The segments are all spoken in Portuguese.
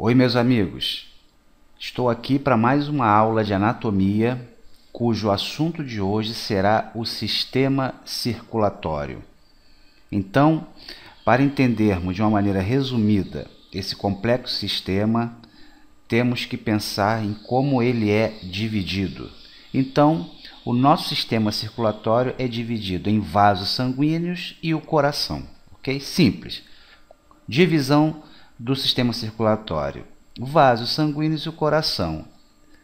Oi, meus amigos. Estou aqui para mais uma aula de anatomia, cujo assunto de hoje será o sistema circulatório. Então, para entendermos de uma maneira resumida esse complexo sistema, temos que pensar em como ele é dividido. Então, o nosso sistema circulatório é dividido em vasos sanguíneos e o coração, ok? Simples. Divisão do sistema circulatório: vasos sanguíneos e o coração,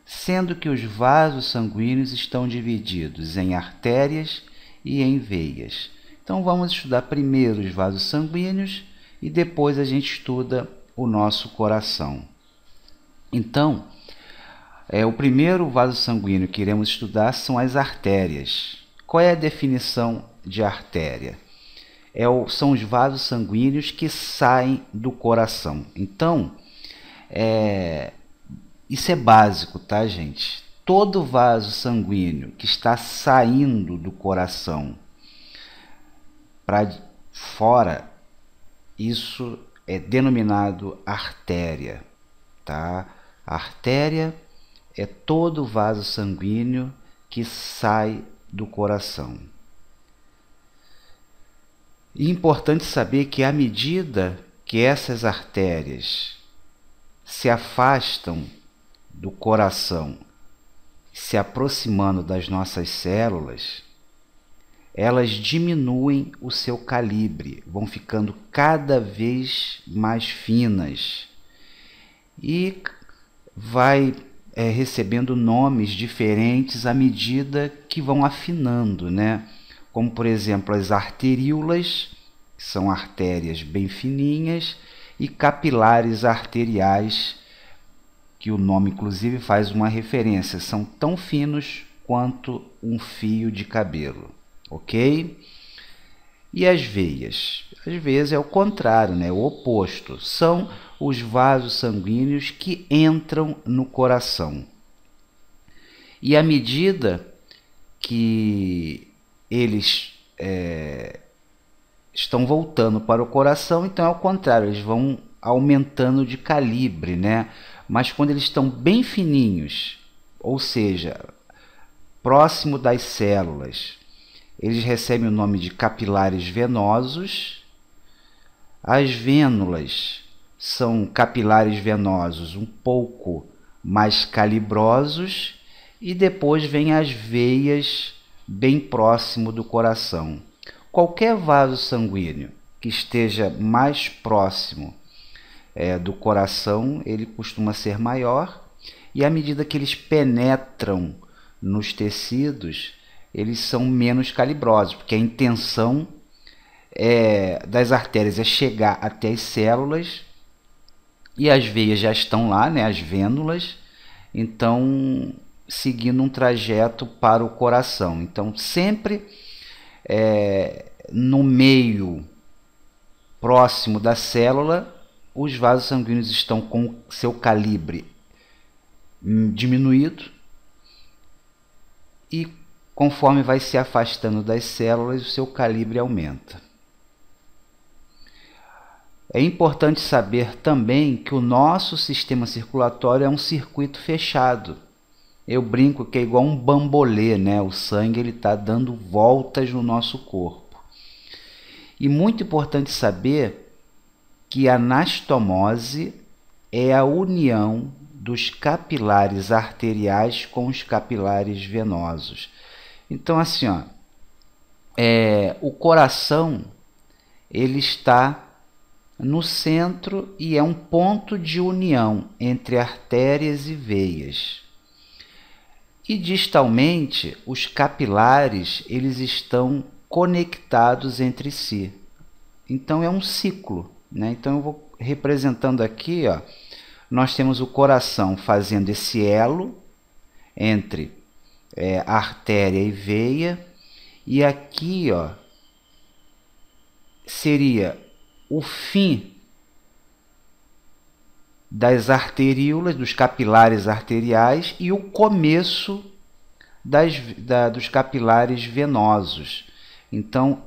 sendo que os vasos sanguíneos estão divididos em artérias e em veias. Então vamos estudar primeiro os vasos sanguíneos e depois a gente estuda o nosso coração. Então, o primeiro vaso sanguíneo que iremos estudar são as artérias. Qual é a definição de artéria? São os vasos sanguíneos que saem do coração. Então, isso é básico, tá, gente? Todo vaso sanguíneo que está saindo do coração para fora, isso é denominado artéria, tá? A artéria é todo vaso sanguíneo que sai do coração. E é importante saber que à medida que essas artérias se afastam do coração, se aproximando das nossas células, elas diminuem o seu calibre, vão ficando cada vez mais finas e vai recebendo nomes diferentes à medida que vão afinando, né? Como, por exemplo, as arteríolas, que são artérias bem fininhas, e capilares arteriais, que o nome inclusive faz uma referência, são tão finos quanto um fio de cabelo, ok? E as veias? As veias é o contrário, né? O oposto, são os vasos sanguíneos que entram no coração. E à medida que eles estão voltando para o coração, então é o contrário, eles vão aumentando de calibre, né? Mas quando eles estão bem fininhos, ou seja, próximo das células, eles recebem o nome de capilares venosos. As vênulas são capilares venosos um pouco mais calibrosos, e depois vem as veias bem próximo do coração. Qualquer vaso sanguíneo que esteja mais próximo do coração, ele costuma ser maior, e à medida que eles penetram nos tecidos, eles são menos calibrosos, porque a intenção das artérias é chegar até as células, e as veias já estão lá, né, as vênulas, então seguindo um trajeto para o coração. Então sempre no meio próximo da célula, os vasos sanguíneos estão com seu calibre diminuído, e conforme vai se afastando das células, o seu calibre aumenta. É importante saber também que o nosso sistema circulatório é um circuito fechado. Eu brinco que é igual um bambolê, né? O sangue está dando voltas no nosso corpo. E muito importante saber que a anastomose é a união dos capilares arteriais com os capilares venosos. Então, assim, o coração ele está no centro e é um ponto de união entre artérias e veias. E distalmente, os capilares eles estão conectados entre si. Então é um ciclo, né? Então eu vou representando aqui, nós temos o coração fazendo esse elo entre artéria e veia, e aqui seria o fim das arteríolas, dos capilares arteriais, e o começo dos capilares venosos. Então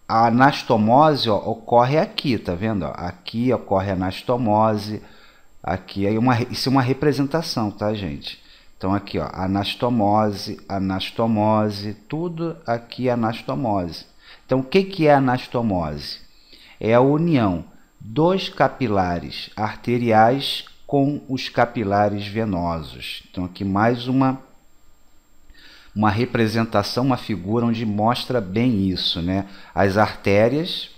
a anastomose ocorre aqui, tá vendo? Aqui ocorre a anastomose, Aqui é isso é uma representação, tá, gente? Então aqui, ó, anastomose, anastomose, tudo aqui é anastomose. Então o que que é anastomose? É a união dos capilares arteriais com os capilares venosos. Então aqui mais uma representação, uma figura onde mostra bem isso, né? As artérias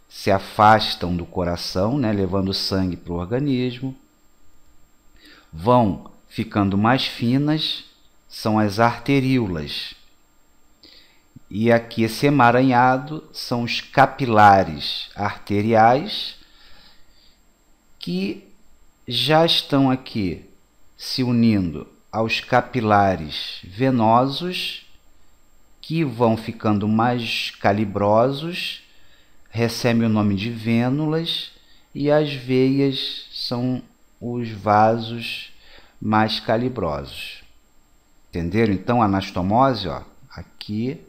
se afastam do coração, né, levando sangue para o organismo, vão ficando mais finas, são as arteríolas. E aqui esse emaranhado são os capilares arteriais que já estão aqui se unindo aos capilares venosos, que vão ficando mais calibrosos, recebe o nome de vênulas, e as veias são os vasos mais calibrosos. Entenderam? Então, a anastomose, ó, aqui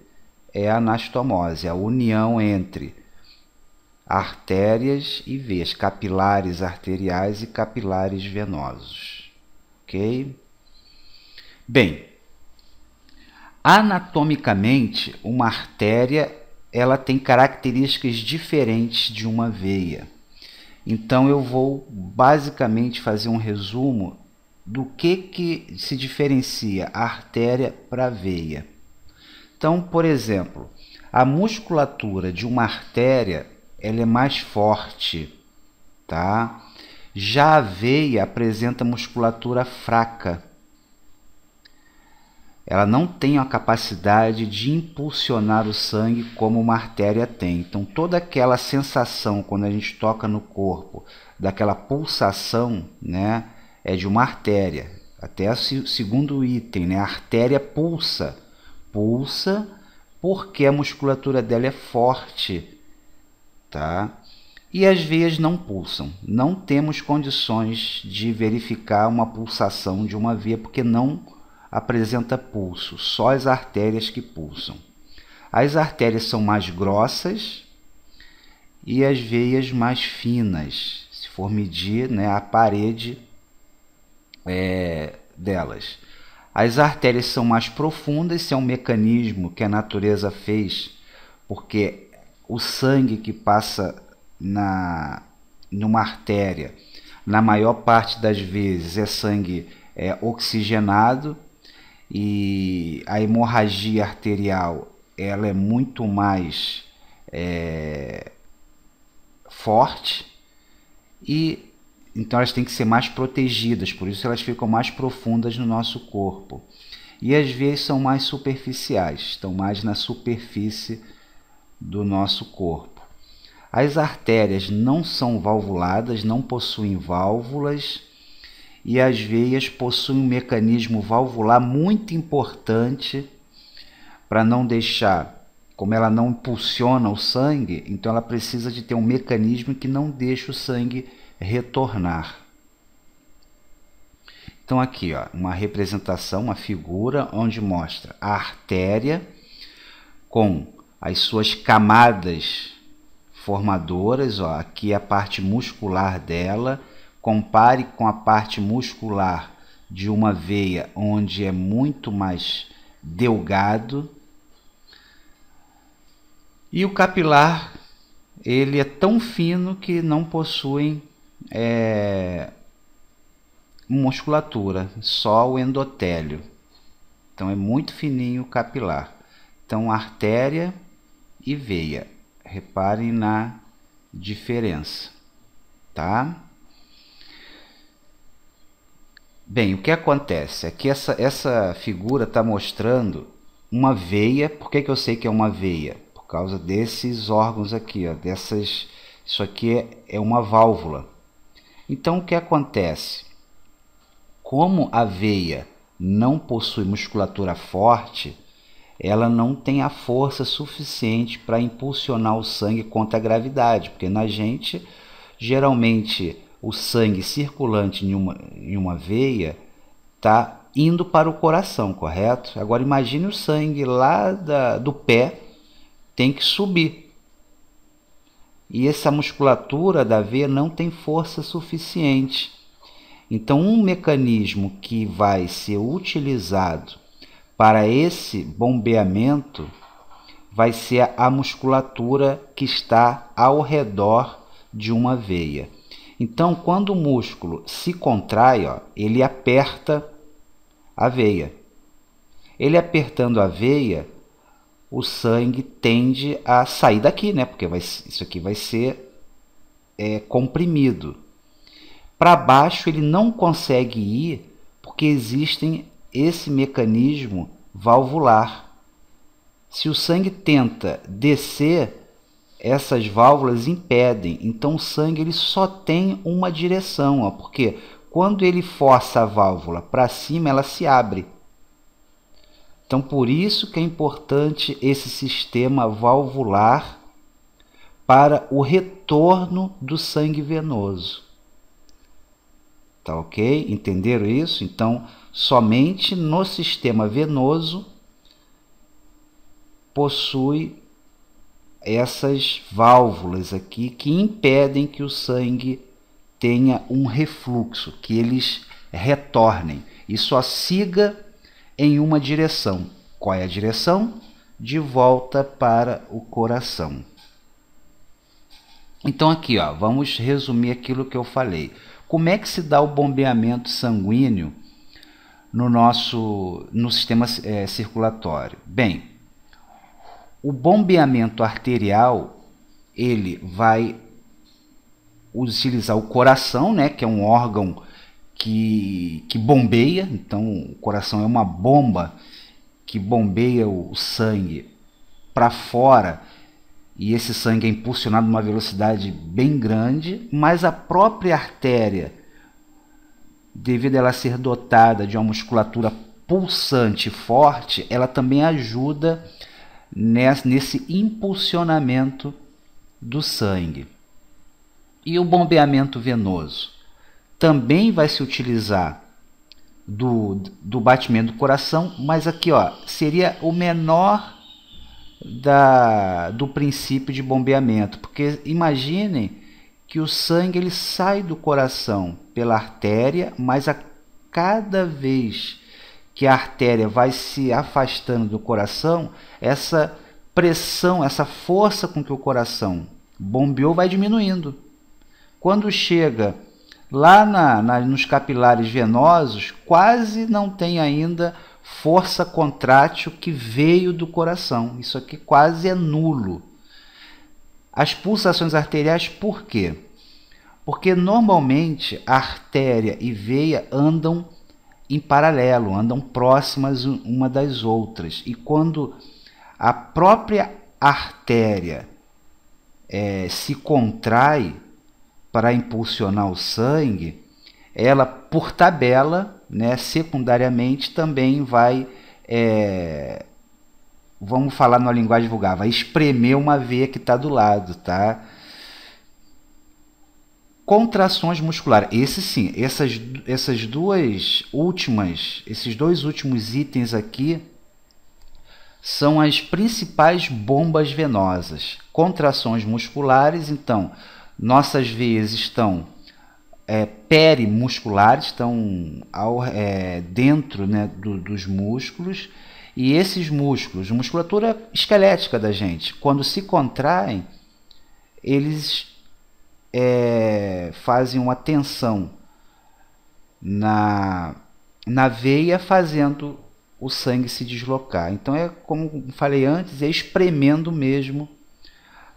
é a anastomose, a união entre artérias e veias, capilares arteriais e capilares venosos. Ok? Bem, anatomicamente, uma artéria ela tem características diferentes de uma veia. Então eu vou basicamente fazer um resumo do que se diferencia a artéria para a veia. Então, por exemplo, a musculatura de uma artéria ela é mais forte, tá? Já a veia apresenta musculatura fraca. Ela não tem a capacidade de impulsionar o sangue como uma artéria tem. Então, toda aquela sensação quando a gente toca no corpo, daquela pulsação, né, é de uma artéria. Até o segundo item, né, a artéria pulsa. Pulsa porque a musculatura dela é forte, tá? E as veias não pulsam. Não temos condições de verificar uma pulsação de uma veia porque não apresenta pulso, só as artérias que pulsam. As artérias são mais grossas e as veias mais finas, se for medir, né, a parede delas. As artérias são mais profundas, isso é um mecanismo que a natureza fez, porque o sangue que passa numa artéria, na maior parte das vezes, é sangue oxigenado, e a hemorragia arterial ela é muito mais forte, e então elas têm que ser mais protegidas, por isso elas ficam mais profundas no nosso corpo. E as veias são mais superficiais, estão mais na superfície do nosso corpo. As artérias não são valvuladas, não possuem válvulas, e as veias possuem um mecanismo valvular muito importante para não deixar, como ela não impulsiona o sangue, então ela precisa de ter um mecanismo que não deixe o sangue retornar. Então aqui, ó, uma representação, uma figura onde mostra a artéria com as suas camadas formadoras, ó, aqui é a parte muscular dela. Compare com a parte muscular de uma veia onde é muito mais delgado. E o capilar, ele é tão fino que não possui musculatura, só o endotélio. Então é muito fininho o capilar. Então artéria e veia, reparem na diferença, tá? Bem, o que acontece? Aqui essa figura está mostrando uma veia. Por que eu sei que é uma veia? Por causa desses órgãos aqui, ó, isso aqui é uma válvula. Então o que acontece? Como a veia não possui musculatura forte, ela não tem a força suficiente para impulsionar o sangue contra a gravidade, porque na gente, geralmente, o sangue circulante em uma veia está indo para o coração, correto? Agora imagine o sangue lá do pé tem que subir. e essa musculatura da veia não tem força suficiente. Então, um mecanismo que vai ser utilizado para esse bombeamento vai ser a musculatura que está ao redor de uma veia. Então, quando o músculo se contrai, ó, ele aperta a veia. Ele apertando a veia, o sangue tende a sair daqui, né? Porque isso aqui vai ser comprimido. Para baixo ele não consegue ir porque existe esse mecanismo valvular. Se o sangue tenta descer, essas válvulas impedem. Então o sangue ele só tem uma direção, ó, porque quando ele força a válvula para cima, ela se abre. Então por isso que é importante esse sistema valvular para o retorno do sangue venoso. Tá ok? Entenderam isso? Então, somente no sistema venoso possui essas válvulas aqui que impedem que o sangue tenha um refluxo, que eles retornem e só siga em uma direção. Qual é a direção? De volta para o coração. Então aqui, ó, vamos resumir aquilo que eu falei. Como é que se dá o bombeamento sanguíneo no sistema circulatório? Bem, o bombeamento arterial ele vai utilizar o coração, né, que é um órgão que bombeia. Então o coração é uma bomba que bombeia o sangue para fora, e esse sangue é impulsionado numa velocidade bem grande, mas a própria artéria, devido a ela ser dotada de uma musculatura pulsante forte, ela também ajuda nesse impulsionamento do sangue. E o bombeamento venoso também vai se utilizar do batimento do coração, mas aqui, ó, seria o menor do princípio de bombeamento, porque imaginem que o sangue ele sai do coração pela artéria, mas a cada vez que a artéria vai se afastando do coração, essa pressão, essa força com que o coração bombeou vai diminuindo. Quando chega lá nos capilares venosos, quase não tem ainda força contrátil que veio do coração. Isso aqui quase é nulo. As pulsações arteriais, por quê? Porque normalmente a artéria e veia andam em paralelo, andam próximas uma das outras. E quando a própria artéria se contrai para impulsionar o sangue, ela, por tabela, né, secundariamente, também vai, vamos falar numa linguagem vulgar, vai espremer uma veia que está do lado, tá? Contrações musculares, esses dois últimos itens aqui são as principais bombas venosas. Contrações musculares, então, nossas veias estão perimusculares, estão dentro, né, dos músculos, e esses músculos, musculatura esquelética da gente, quando se contraem, eles fazem uma tensão na veia, fazendo o sangue se deslocar. Então como falei antes, é espremendo mesmo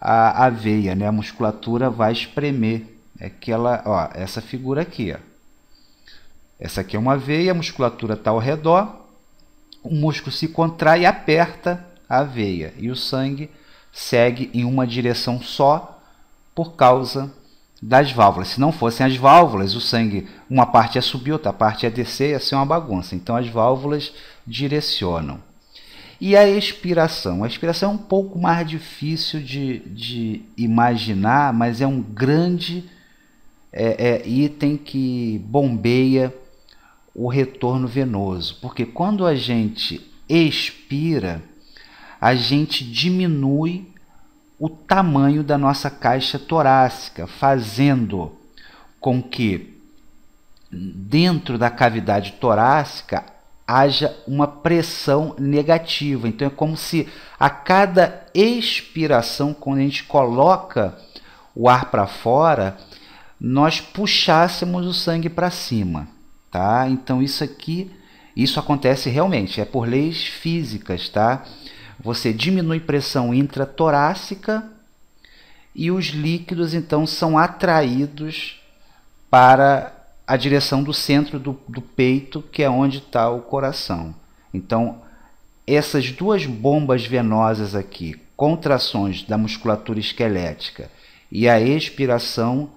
a veia, né? A musculatura vai espremer essa figura aqui, ó. Essa aqui é uma veia, a musculatura está ao redor, o músculo se contrai e aperta a veia, e o sangue segue em uma direção só por causa das válvulas. Se não fossem as válvulas, o sangue, uma parte ia subir, outra parte ia descer, ia ser uma bagunça. Então as válvulas direcionam. E a expiração? A expiração é um pouco mais difícil de imaginar, mas é um grande item que bombeia o retorno venoso. Porque quando a gente expira, a gente diminui o tamanho da nossa caixa torácica, fazendo com que dentro da cavidade torácica haja uma pressão negativa. Então é como se a cada expiração, quando a gente coloca o ar para fora, nós puxássemos o sangue para cima, tá? Então isso acontece realmente, é por leis físicas, tá? Você diminui pressão intratorácica e os líquidos então são atraídos para a direção do centro do peito, que é onde está o coração. Então, essas duas bombas venosas aqui, contrações da musculatura esquelética e a expiração,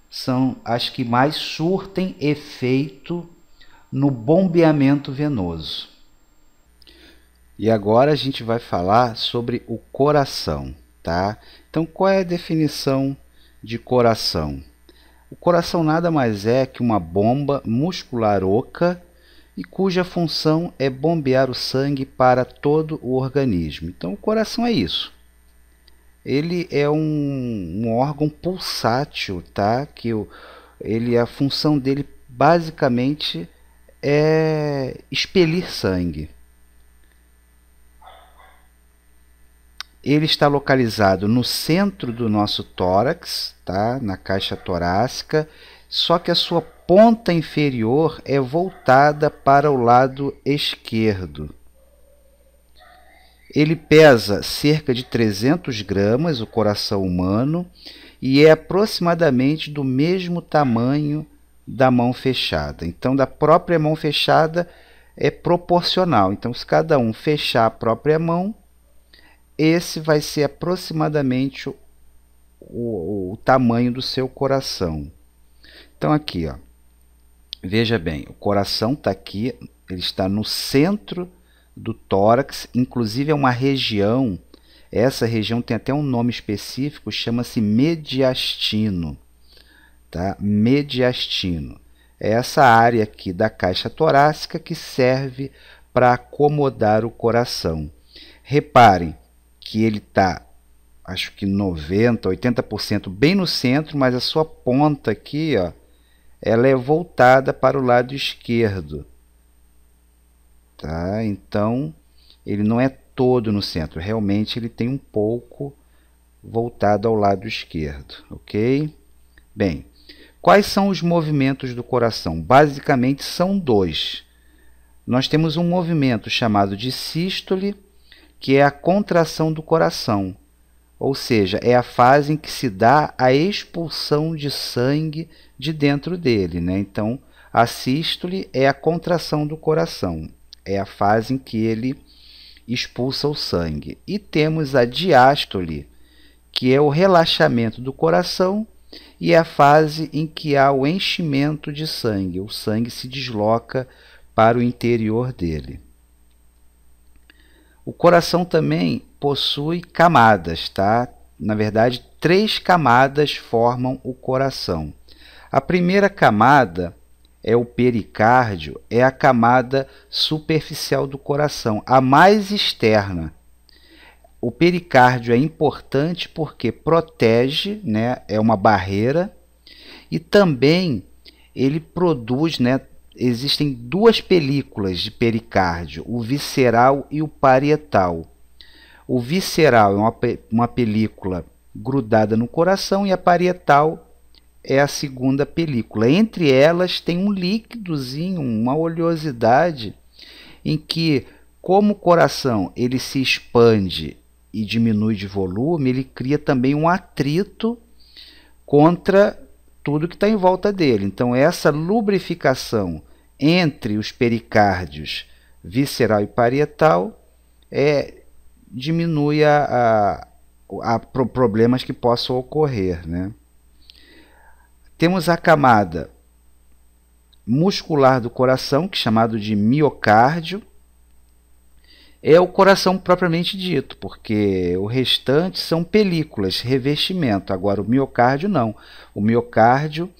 são as que mais surtem efeito no bombeamento venoso. E agora a gente vai falar sobre o coração, tá? Então, qual é a definição de coração? O coração nada mais é que uma bomba muscular oca e cuja função é bombear o sangue para todo o organismo. Então, o coração é isso. Ele é um órgão pulsátil, tá? A função dele basicamente é expelir sangue. Ele está localizado no centro do nosso tórax, tá? Na caixa torácica, só que a sua ponta inferior é voltada para o lado esquerdo. Ele pesa cerca de 300 gramas, o coração humano, e é aproximadamente do mesmo tamanho da mão fechada. Então, da própria mão fechada é proporcional. Então, se cada um fechar a própria mão, esse vai ser aproximadamente o tamanho do seu coração. Então aqui, ó, veja bem, o coração está aqui, ele está no centro do tórax, inclusive é uma região, essa região tem até um nome específico, chama-se mediastino, tá? Mediastino. É essa área aqui da caixa torácica que serve para acomodar o coração. Reparem que ele está, acho que 90%, 80% bem no centro, mas a sua ponta aqui, ó, ela é voltada para o lado esquerdo. Tá? Então, ele não é todo no centro, realmente ele tem um pouco voltado ao lado esquerdo, ok? Bem, quais são os movimentos do coração? Basicamente são dois. Nós temos um movimento chamado de sístole, que é a contração do coração, ou seja, é a fase em que se dá a expulsão de sangue de dentro dele, né? Então, a sístole é a contração do coração, é a fase em que ele expulsa o sangue. E temos a diástole, que é o relaxamento do coração e é a fase em que há o enchimento de sangue, o sangue se desloca para o interior dele. O coração também possui camadas, tá? Na verdade, 3 camadas formam o coração. A primeira camada é o pericárdio, é a camada superficial do coração, a mais externa. O pericárdio é importante porque protege, né? É uma barreira, e também ele produz, né? Existem 2 películas de pericárdio, o visceral e o parietal. O visceral é uma película grudada no coração e a parietal é a segunda película. Entre elas tem um líquidozinho, uma oleosidade, em que, como o coração ele se expande e diminui de volume, ele cria também um atrito contra tudo que está em volta dele. Então, essa lubrificação entre os pericárdios visceral e parietal diminui a problemas que possam ocorrer, né? Temos a camada muscular do coração, que é chamado de miocárdio. É o coração propriamente dito, porque o restante são películas, revestimento. Agora, o miocárdio não. O miocárdio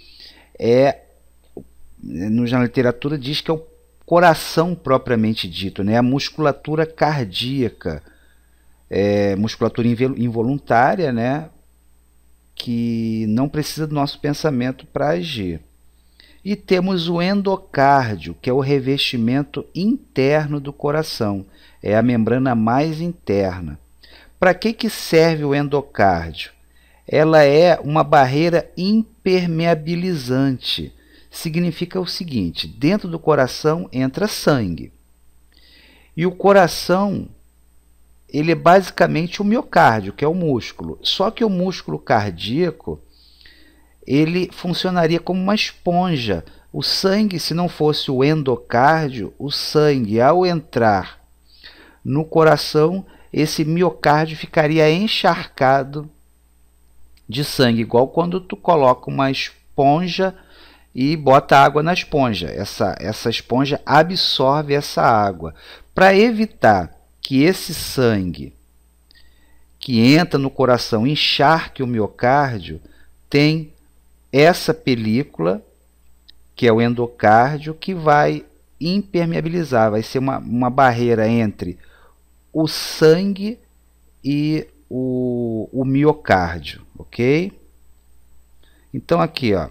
na literatura diz que é o coração propriamente dito, né? A musculatura cardíaca musculatura involuntária, né, que não precisa do nosso pensamento para agir. E temos o endocárdio, que é o revestimento interno do coração, é a membrana mais interna. Para que serve o endocárdio? Ela é uma barreira impermeabilizante. Significa o seguinte: dentro do coração entra sangue. E o coração, ele é basicamente o miocárdio, que é o músculo. Só que o músculo cardíaco, ele funcionaria como uma esponja. O sangue, se não fosse o endocárdio, o sangue, ao entrar no coração, esse miocárdio ficaria encharcado de sangue, igual quando tu coloca uma esponja e bota água na esponja. Essa esponja absorve essa água. Para evitar que esse sangue que entra no coração encharque o miocárdio, tem essa película, que é o endocárdio, que vai impermeabilizar, vai ser uma barreira entre o sangue e o miocárdio, ok? Então aqui, ó,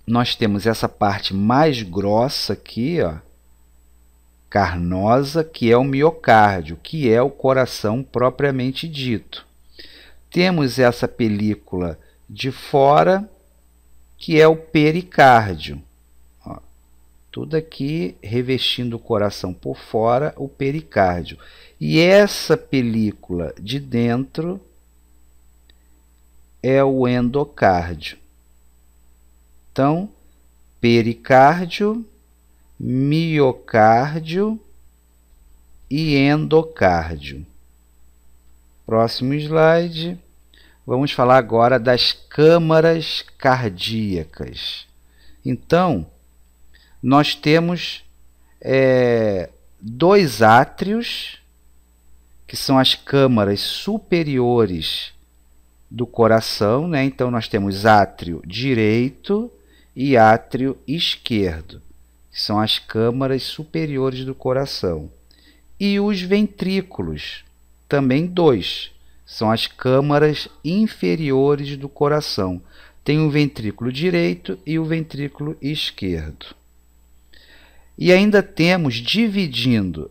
nós temos essa parte mais grossa aqui, ó, carnosa, que é o miocárdio, que é o coração propriamente dito. Temos essa película de fora, que é o pericárdio. Ó, tudo aqui revestindo o coração por fora, o pericárdio. E essa película de dentro é o endocárdio. Então, pericárdio, miocárdio e endocárdio. Próximo slide. Vamos falar agora das câmaras cardíacas. Então, nós temos dois átrios, que são as câmaras superiores do coração, né? Então, nós temos átrio direito e átrio esquerdo, que são as câmaras superiores do coração. E os ventrículos, também dois, são as câmaras inferiores do coração. Tem o ventrículo direito e o ventrículo esquerdo. E ainda temos, dividindo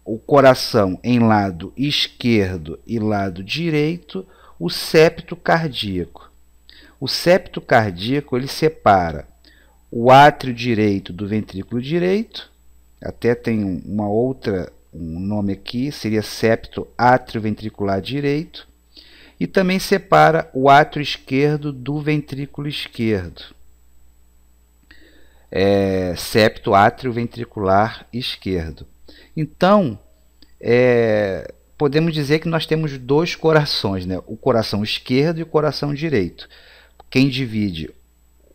o coração em lado esquerdo e lado direito, o septo cardíaco. O septo cardíaco, ele separa o átrio direito do ventrículo direito, até tem um nome aqui, seria septo atrioventricular direito, e também separa o átrio esquerdo do ventrículo esquerdo. Septo atrioventricular esquerdo. Então, podemos dizer que nós temos dois corações, né? O coração esquerdo e o coração direito. Quem divide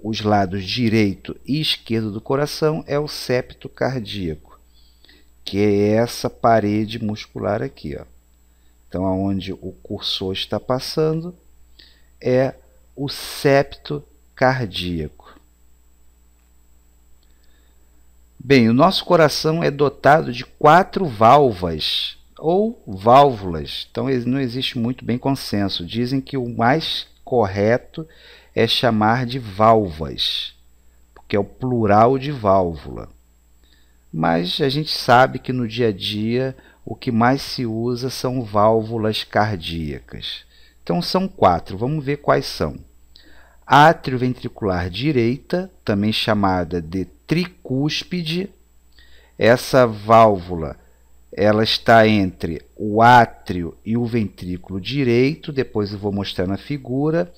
os lados direito e esquerdo do coração é o septo cardíaco, que é essa parede muscular aqui, ó. Então, aonde o cursor está passando é o septo cardíaco. Bem, o nosso coração é dotado de 4 válvulas, ou válvulas. Então, não existe muito bem consenso. Dizem que o mais correto é chamar de válvulas, porque é o plural de válvula. Mas a gente sabe que no dia a dia o que mais se usa são válvulas cardíacas. Então são 4, vamos ver quais são. Atrioventricular direita, também chamada de tricúspide. Essa válvula, ela está entre o átrio e o ventrículo direito, depois eu vou mostrar na figura.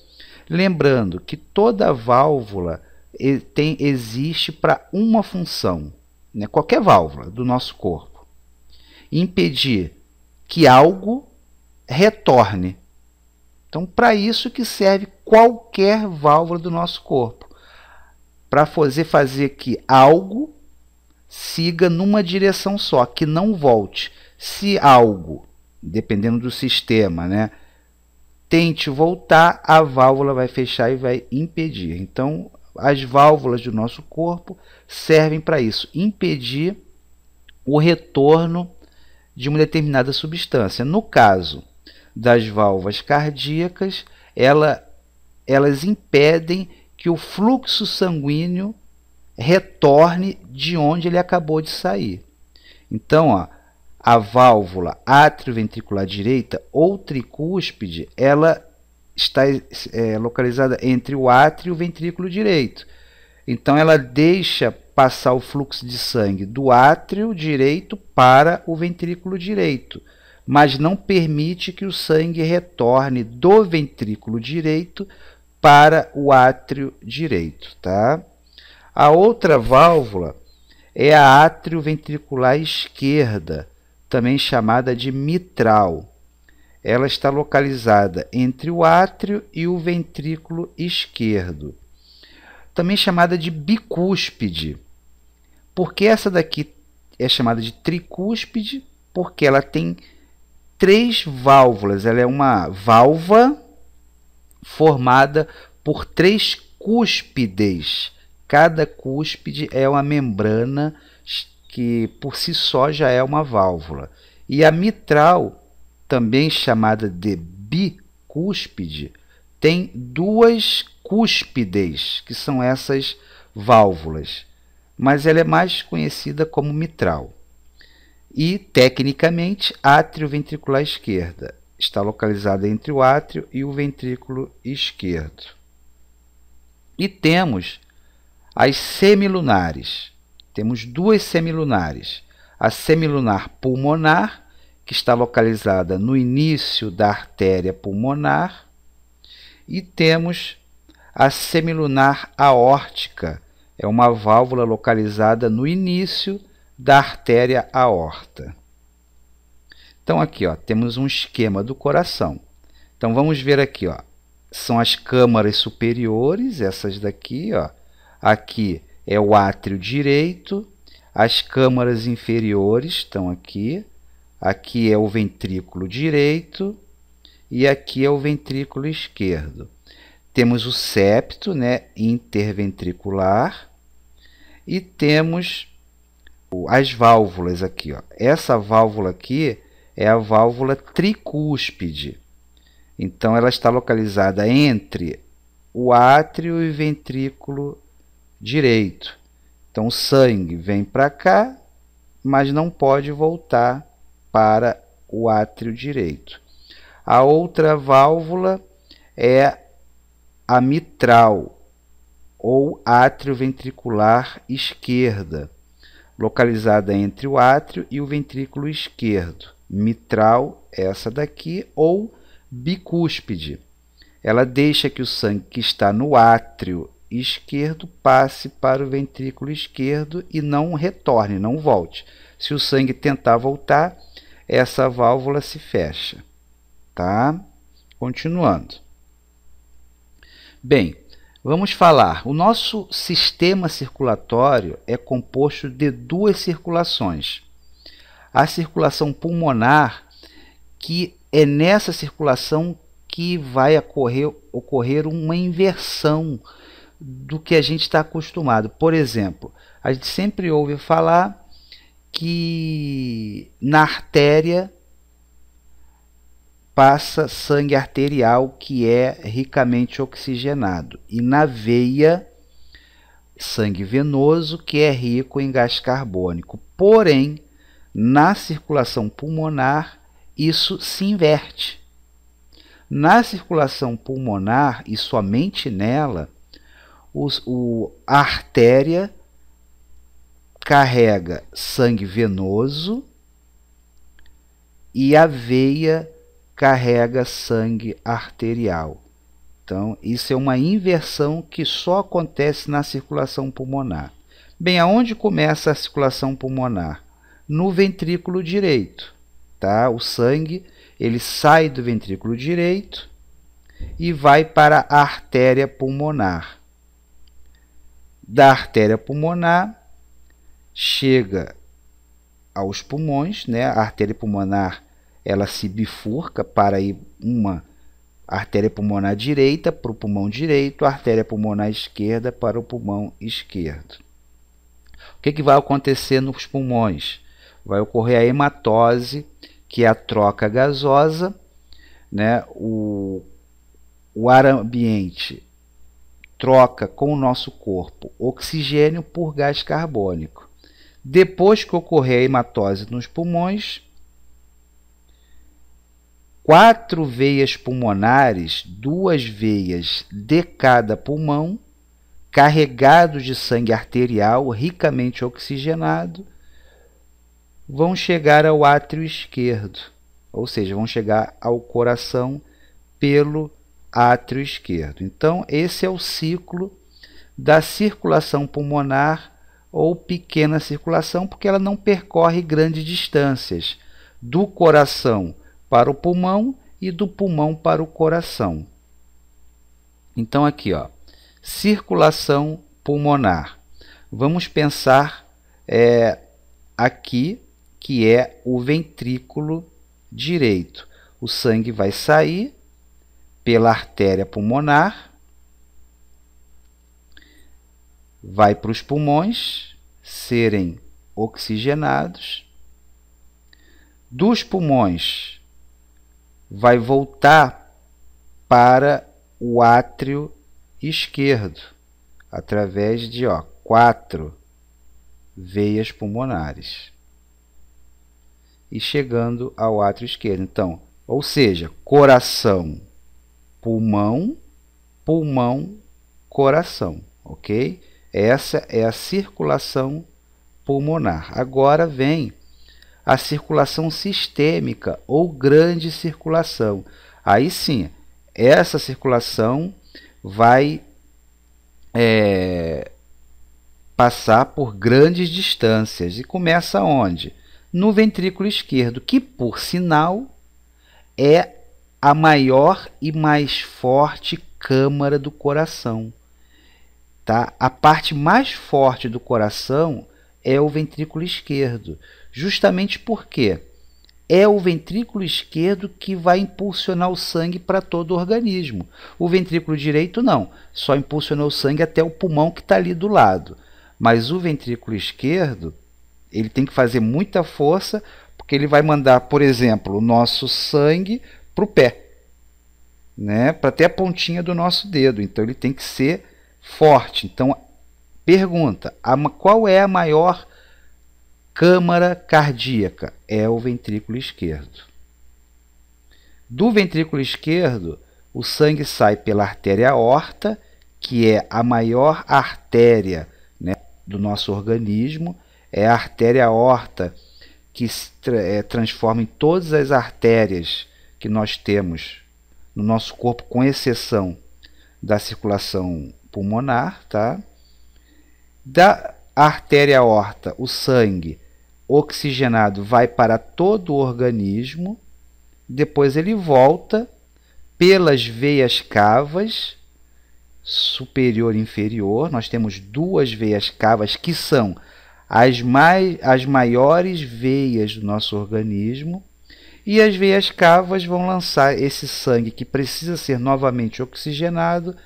Lembrando que toda válvula existe para uma função, né? Qualquer válvula do nosso corpo: impedir que algo retorne. Então, para isso que serve qualquer válvula do nosso corpo, para fazer que algo siga numa direção só, que não volte. Se algo, dependendo do sistema, né, tente voltar, a válvula vai fechar e vai impedir. Então, as válvulas do nosso corpo servem para isso, impedir o retorno de uma determinada substância. No caso das válvulas cardíacas, elas impedem que o fluxo sanguíneo retorne de onde ele acabou de sair. Então, ó, a válvula atrioventricular direita ou tricúspide, ela está localizada entre o átrio e o ventrículo direito. Então, ela deixa passar o fluxo de sangue do átrio direito para o ventrículo direito, mas não permite que o sangue retorne do ventrículo direito para o átrio direito, tá? A outra válvula é a atrioventricular esquerda, também chamada de mitral. Ela está localizada entre o átrio e o ventrículo esquerdo, também chamada de bicúspide. Por que essa daqui é chamada de tricúspide? Porque ela tem 3 válvulas. Ela é uma válvula formada por 3 cúspides. Cada cúspide é uma membrana que por si só já é uma válvula. E a mitral, também chamada de bicúspide, tem 2 cúspides, que são essas válvulas, mas ela é mais conhecida como mitral. E, tecnicamente, atrioventricular esquerda está localizada entre o átrio e o ventrículo esquerdo. E temos as semilunares. Temos 2 semilunares. A semilunar pulmonar, que está localizada no início da artéria pulmonar, e temos a semilunar aórtica, é uma válvula localizada no início da artéria aorta. Então aqui, ó, temos um esquema do coração. Então vamos ver aqui, ó, são as câmaras superiores, essas daqui, ó. Aqui é o átrio direito, as câmaras inferiores estão aqui. Aqui é o ventrículo direito e aqui é o ventrículo esquerdo. Temos o septo, né, interventricular, e temos as válvulas aqui, ó. Essa válvula aqui é a válvula tricúspide. Então, ela está localizada entre o átrio e o ventrículo direito. Então, o sangue vem para cá, mas não pode voltar para o átrio direito. A outra válvula é a mitral, ou atrioventricular esquerda, localizada entre o átrio e o ventrículo esquerdo. Mitral, essa daqui, ou bicúspide. Ela deixa que o sangue que está no átrio esquerdo passe para o ventrículo esquerdo e não retorne, não volte. Se o sangue tentar voltar, essa válvula se fecha, tá? Continuando. Bem, vamos falar. O nosso sistema circulatório é composto de 2 circulações. A circulação pulmonar, que é nessa circulação que vai ocorrer uma inversão do que a gente está acostumado. Por exemplo, a gente sempre ouve falar que na artéria passa sangue arterial que é ricamente oxigenado, e na veia sangue venoso que é rico em gás carbônico. Porém, na circulação pulmonar isso se inverte. Na circulação pulmonar, e somente nela, a artéria carrega sangue venoso e a veia carrega sangue arterial. Então, isso é uma inversão que só acontece na circulação pulmonar. Bem, aonde começa a circulação pulmonar? No ventrículo direito, tá? O sangue, ele sai do ventrículo direito e vai para a artéria pulmonar. Da artéria pulmonar chega aos pulmões, né? A artéria pulmonar, ela se bifurca para ir uma artéria pulmonar direita para o pulmão direito, a artéria pulmonar esquerda para o pulmão esquerdo. O que vai acontecer nos pulmões? vai ocorrer a hematose, que é a troca gasosa, né? O ar ambiente troca com o nosso corpo oxigênio por gás carbônico. Depois que ocorrer a hematose nos pulmões, 4 veias pulmonares, 2 veias de cada pulmão, carregados de sangue arterial ricamente oxigenado, vão chegar ao átrio esquerdo, ou seja, vão chegar ao coração pelo átrio esquerdo. Então, esse é o ciclo da circulação pulmonar ou pequena circulação, porque ela não percorre grandes distâncias do coração para o pulmão e do pulmão para o coração. Então, aqui, ó, circulação pulmonar. Vamos pensar aqui que é o ventrículo direito. O sangue vai sair pela artéria pulmonar, vai para os pulmões serem oxigenados. Dos pulmões vai voltar para o átrio esquerdo, através de 4 veias pulmonares. E chegando ao átrio esquerdo. Então, ou seja, coração, pulmão, pulmão, coração, ok? Essa é a circulação pulmonar. Agora vem a circulação sistêmica ou grande circulação. Aí sim, essa circulação vai passar por grandes distâncias. E começa onde? No ventrículo esquerdo, que, por sinal, é a maior e mais forte câmara do coração. Tá? A parte mais forte do coração é o ventrículo esquerdo, justamente porque é o ventrículo esquerdo que vai impulsionar o sangue para todo o organismo. O ventrículo direito não, só impulsiona o sangue até o pulmão que está ali do lado. Mas o ventrículo esquerdo, ele tem que fazer muita força, porque ele vai mandar, por exemplo, o nosso sangue para o pé, né? Para até a pontinha do nosso dedo. Então ele tem que ser forte. Então, pergunta, qual é a maior câmara cardíaca? É o ventrículo esquerdo. Do ventrículo esquerdo, o sangue sai pela artéria aorta, que é a maior artéria, né, do nosso organismo. É a artéria aorta que se transforma em todas as artérias que nós temos no nosso corpo, com exceção da circulação pulmonar, tá? Da artéria aorta, o sangue oxigenado vai para todo o organismo, depois ele volta pelas veias cavas, superior e inferior. Nós temos 2 veias cavas que são as maiores veias do nosso organismo, e as veias cavas vão lançar esse sangue que precisa ser novamente oxigenado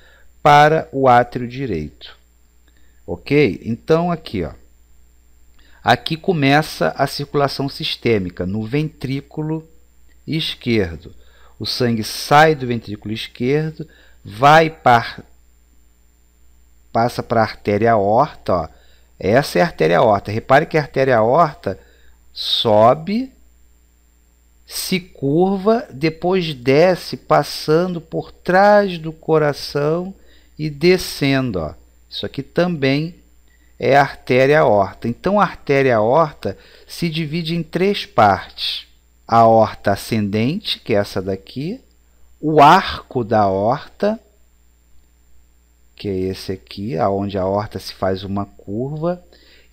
para o átrio direito. Ok? Então aqui, ó, aqui começa a circulação sistêmica no ventrículo esquerdo. O sangue sai do ventrículo esquerdo, passa para a artéria aorta, ó. Essa é a artéria aorta. Repare que a artéria aorta sobe, se curva, depois desce, passando por trás do coração e descendo, ó. Isso aqui também é a artéria aorta. Então, a artéria aorta se divide em 3 partes. A aorta ascendente, que é essa daqui, o arco da aorta, que é esse aqui, onde a aorta se faz uma curva,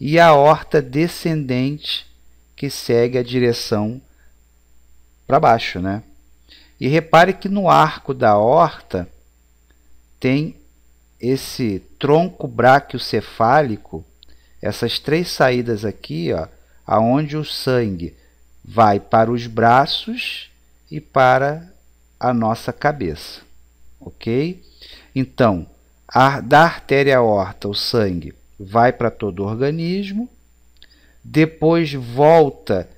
e a aorta descendente, que segue a direção para baixo, né? E repare que no arco da aorta tem esse tronco braquiocefálico, essas 3 saídas aqui, ó, aonde o sangue vai para os braços e para a nossa cabeça, ok? Então, da artéria aorta, o sangue vai para todo o organismo. depois volta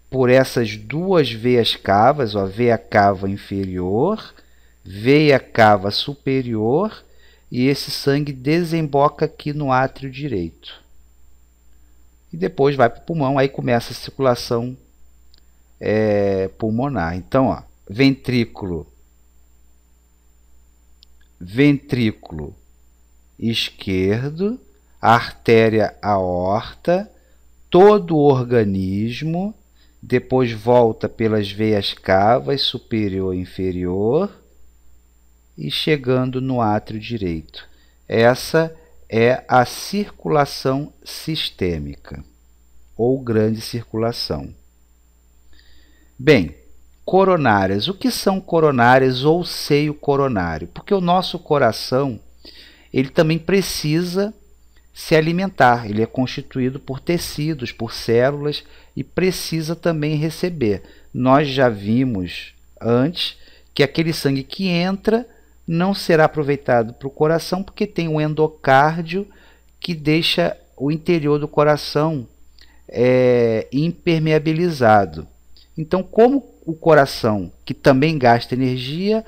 por essas duas veias cavas, ó, veia cava inferior, veia cava superior, e esse sangue desemboca aqui no átrio direito. E depois vai para o pulmão, aí começa a circulação pulmonar. Então, ó, ventrículo esquerdo, artéria aorta, todo o organismo, depois volta pelas veias cavas superior e inferior e chegando no átrio direito. Essa é a circulação sistêmica ou grande circulação. Bem, coronárias. O que são coronárias ou seio coronário? Porque o nosso coração, ele também precisa se alimentar. Ele é constituído por tecidos, por células e precisa também receber. Nós já vimos antes que aquele sangue que entra não será aproveitado para o coração porque tem um endocárdio que deixa o interior do coração impermeabilizado. Então, como o coração, que também gasta energia,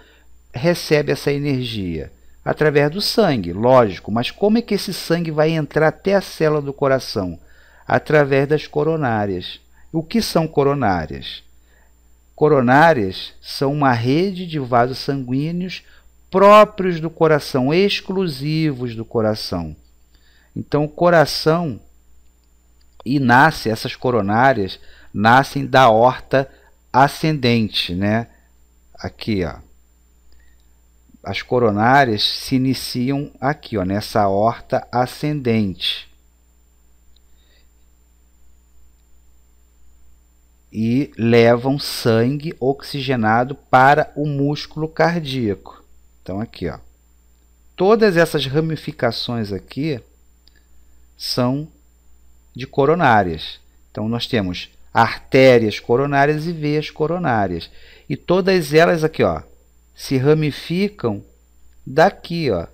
recebe essa energia? Através do sangue, lógico. Mas como é que esse sangue vai entrar até a célula do coração? Através das coronárias. O que são coronárias? Coronárias são uma rede de vasos sanguíneos próprios do coração, exclusivos do coração. Então, o coração, essas coronárias nascem da aorta ascendente, né? Aqui, ó. As coronárias se iniciam aqui, ó, nessa aorta ascendente. E levam sangue oxigenado para o músculo cardíaco. Então, aqui, ó. Todas essas ramificações aqui são de coronárias. Então, nós temos artérias coronárias e veias coronárias. E todas elas aqui, ó, se ramificam daqui, ó.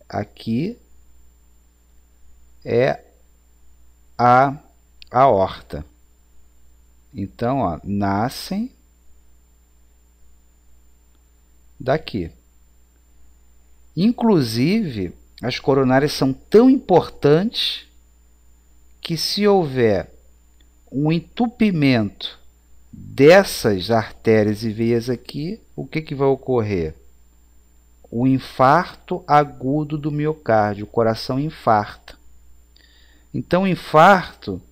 Aqui é a aorta. Então, ó, nascem daqui. Inclusive, as coronárias são tão importantes que se houver um entupimento dessas artérias e veias aqui, o que vai ocorrer? O infarto agudo do miocárdio, o coração infarta. Então, o infarto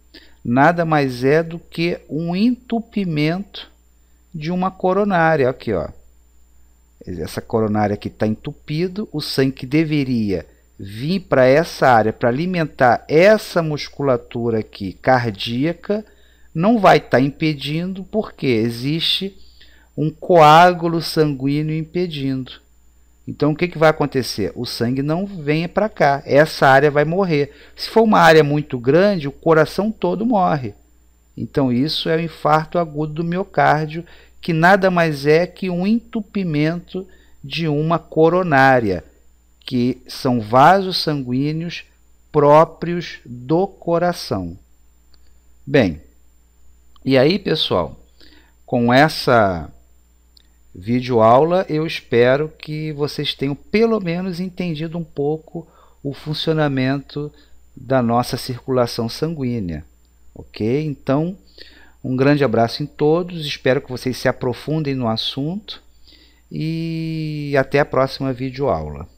nada mais é do que um entupimento de uma coronária. Aqui, ó. Essa coronária aqui está entupido, o sangue que deveria vir para essa área para alimentar essa musculatura aqui cardíaca não vai estar impedindo, porque existe um coágulo sanguíneo impedindo. Então, o que vai acontecer? O sangue não vem para cá, essa área vai morrer. Se for uma área muito grande, o coração todo morre. Então, isso é o infarto agudo do miocárdio, que nada mais é que um entupimento de uma coronária, que são vasos sanguíneos próprios do coração. Bem, e aí, pessoal, com essa videoaula, eu espero que vocês tenham pelo menos entendido um pouco o funcionamento da nossa circulação sanguínea, ok? Então, um grande abraço em todos, espero que vocês se aprofundem no assunto e até a próxima videoaula.